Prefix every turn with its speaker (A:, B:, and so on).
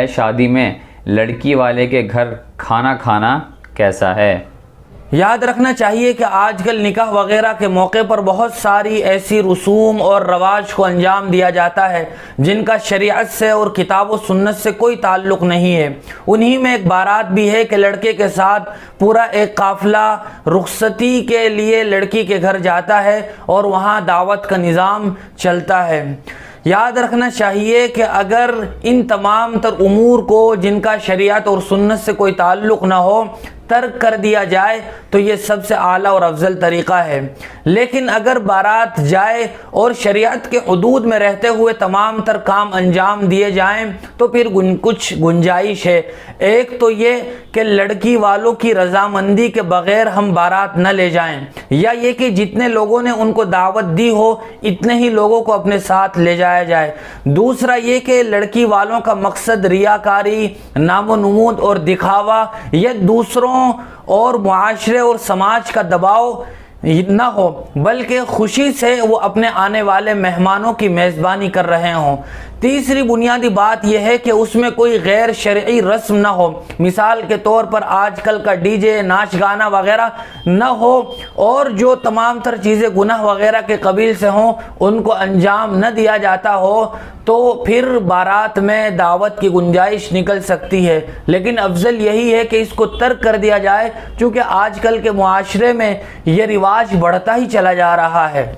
A: ہے شادی میں لڑکی والے کے گھر کھانا کھانا کیسا ہے؟
B: یاد رکھنا چاہیے کہ آج کل نکاح وغیرہ کے موقع پر بہت ساری ایسی رسوم اور رواج کو انجام دیا جاتا ہے جن کا شریعت سے اور کتاب و سنت سے کوئی تعلق نہیں ہے۔ انہی میں ایک بارات بھی ہے کہ لڑکے کے ساتھ پورا ایک قافلہ رخصتی کے لیے لڑکی کے گھر جاتا ہے اور وہاں دعوت کا نظام چلتا ہے۔ یاد رکھنا چاہیے کہ اگر ان تمام تر امور کو جن کا شریعت اور سنت سے کوئی تعلق نہ ہو ترک کر دیا جائے تو یہ سب سے اعلیٰ اور افضل طریقہ ہے، لیکن اگر بارات جائے اور شریعت کے حدود میں رہتے ہوئے تمام تر کام انجام دیے جائیں تو پھر کچھ گنجائش ہے۔ ایک تو یہ کہ لڑکی والوں کی رضامندی کے بغیر ہم بارات نہ لے جائیں، یا یہ کہ جتنے لوگوں نے ان کو دعوت دی ہو اتنے ہی لوگوں کو اپنے ساتھ لے جایا جائے۔ دوسرا یہ کہ لڑکی والوں کا مقصد ریاکاری، نام و نمود اور دکھاوا یا دوسروں اور معاشرے اور سماج کا دباؤ نہ ہو، بلکہ خوشی سے وہ اپنے آنے والے مہمانوں کی میزبانی کر رہے ہوں۔ تیسری بنیادی بات یہ ہے کہ اس میں کوئی غیر شرعی رسم نہ ہو، مثال کے طور پر آج کل کا ڈی جے، ناچ گانا وغیرہ نہ ہو، اور جو تمام تر چیزیں گناہ وغیرہ کے قبیل سے ہوں ان کو انجام نہ دیا جاتا ہو، تو پھر بارات میں دعوت کی گنجائش نکل سکتی ہے، لیکن افضل یہی ہے کہ اس کو ترک کر دیا جائے، چونکہ آج کل کے معاشرے میں یہ رواج بڑھتا ہی چلا جا رہا ہے۔